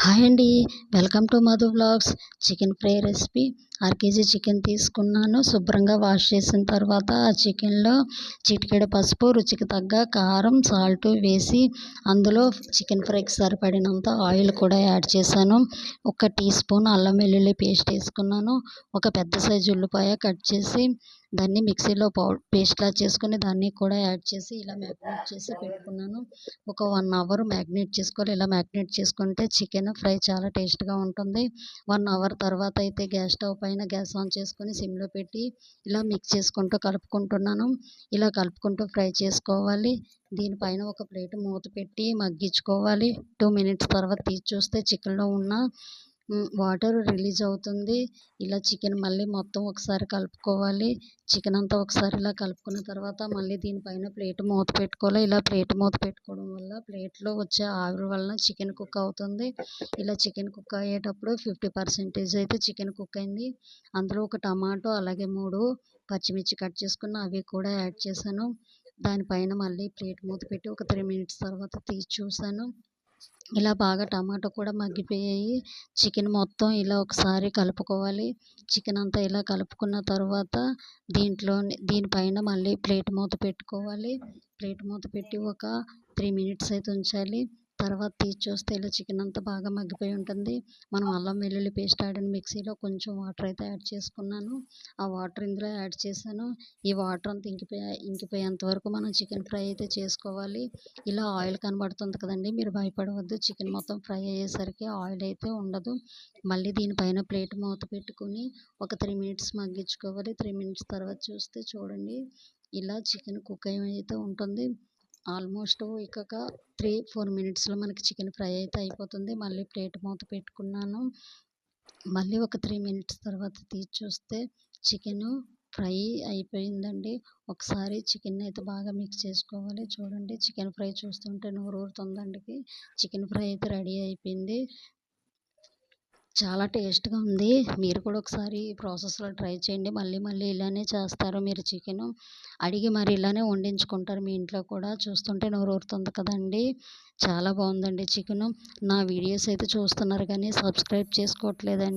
Hi అండి. Welcome to Madhu vlogs. Chicken fry recipe. KG chicken తీసుకున్నాను. శుభ్రంగా వాష్ చేసిన తర్వాత ఆ చికెన్లో చిటికెడు పసుపు, రుచికి తగ్గ కారం, సాల్ట్ వేసి అందులో చికెన్ ఫ్రైకి సరిపడినంత ఆయిల్ కూడా యాడ్ చేశాను. 1 టీ స్పూన్ అల్లం వెల్లుల్లి పేస్ట్ వేసుకున్నాను. ఒక పెద్ద సైజు ఉల్లిపాయ కట్ చేసి దాన్ని మిక్సీలో పేస్ట్లా చేసుకుని దాన్ని కూడా యాడ్ చేసి ఇలా మ్యాగ్నేట్ చేసి పెట్టుకున్నాను. ఒక 1 అవర్ మ్యాగ్నేట్ చేసుకోవాలి. ఇలా మ్యాగ్నేట్ చేసుకుంటే చికెన్ ఫ్రై చాలా టేస్ట్గా ఉంటుంది. 1 అవర్ తర్వాత అయితే గ్యాస్ ఆన్ చేసుకొని సిమ్లో పెట్టి ఇలా మిక్స్ చేసుకుంటూ కలుపుకుంటున్నాను. ఇలా కలుపుకుంటూ ఫ్రై చేసుకోవాలి. దీనిపైన ఒక ప్లేట్ మూత పెట్టి మగ్గించుకోవాలి. 2 మినిట్స్ తర్వాత తీసి చూస్తే చికెన్లో ఉన్న వాటర్ రిలీజ్ అవుతుంది. ఇలా చికెన్ మళ్ళీ మొత్తం ఒకసారి కలుపుకోవాలి. చికెన్ అంతా ఒకసారి ఇలా కలుపుకున్న తర్వాత మళ్ళీ దీనిపైన ప్లేట్ మూత పెట్టుకోవాలి. ఇలా ప్లేట్ మూత పెట్టుకోవడం వల్ల ప్లేట్లో వచ్చే ఆవిరి వలన చికెన్ కుక్ అవుతుంది. ఇలా చికెన్ కుక్ అయ్యేటప్పుడు 50% అయితే చికెన్ కుక్ అయింది. అందులో ఒక టమాటో అలాగే 3 పచ్చిమిర్చి కట్ చేసుకున్న అవి కూడా యాడ్ చేశాను. దానిపైన మళ్ళీ ప్లేట్ మూత పెట్టి ఒక 3 మినిట్స్ తర్వాత తీసి చూశాను. ఇలా బాగా టమాటో కూడా మగ్గిపోయాయి. చికెన్ మొత్తం ఇలా ఒకసారి కలుపుకోవాలి. చికెన్ అంతా ఇలా కలుపుకున్న తర్వాత దీనిపైన మళ్ళీ ప్లేట్ మూత పెట్టుకోవాలి. ప్లేట్ మూత పెట్టి ఒక 3 మినిట్స్ అయితే ఉంచాలి. తర్వాత తీసి చూస్తే ఇలా చికెన్ అంతా బాగా మగ్గిపోయి ఉంటుంది. మనం అల్లం వెల్లుల్లి పేస్ట్ ఆడిన మిక్సీలో కొంచెం వాటర్ అయితే యాడ్ చేసుకున్నాను. ఆ వాటర్ ఇందులో యాడ్ చేశాను. ఈ వాటర్ అంతా ఇంకిపోయేంత వరకు మనం చికెన్ ఫ్రై అయితే చేసుకోవాలి. ఇలా ఆయిల్ కనబడుతుంది కదండి, మీరు భయపడవద్దు. చికెన్ మొత్తం ఫ్రై అయ్యేసరికి ఆయిల్ అయితే ఉండదు. మళ్ళీ దీనిపైన ప్లేట్ మూత పెట్టుకుని ఒక 3 మినిట్స్ మగ్గించుకోవాలి. 3 మినిట్స్ తర్వాత చూస్తే చూడండి, ఇలా చికెన్ కుక్ అయితే ఉంటుంది. ఆల్మోస్ట్ ఇంకొక 3-4 మినిట్స్లో మనకి చికెన్ ఫ్రై అయితే అయిపోతుంది. మళ్ళీ ప్లేట్ మూత పెట్టుకున్నాను. మళ్ళీ ఒక 3 మినిట్స్ తర్వాత తీసి చూస్తే చికెను ఫ్రై అయిపోయిందండి. ఒకసారి చికెన్ అయితే బాగా మిక్స్ చేసుకోవాలి. చూడండి, చికెన్ ఫ్రై చూస్తుంటే నోరూరుతుందండి. చికెన్ ఫ్రై అయితే రెడీ అయిపోయింది. చాలా టేస్ట్గా ఉంది. మీరు కూడా ఒకసారి ఈ ప్రాసెస్లో ట్రై చేయండి. మళ్ళీ మళ్ళీ ఇలానే చేస్తారు మీరు. చికెను అడిగి మరి ఇలానే వండించుకుంటారు మీ ఇంట్లో కూడా. చూస్తుంటే నోరూరుతుంది కదండి. చాలా బాగుందండి చికెను. నా వీడియోస్ అయితే చూస్తున్నారు కానీ సబ్స్క్రైబ్ చేసుకోవట్లేదండి.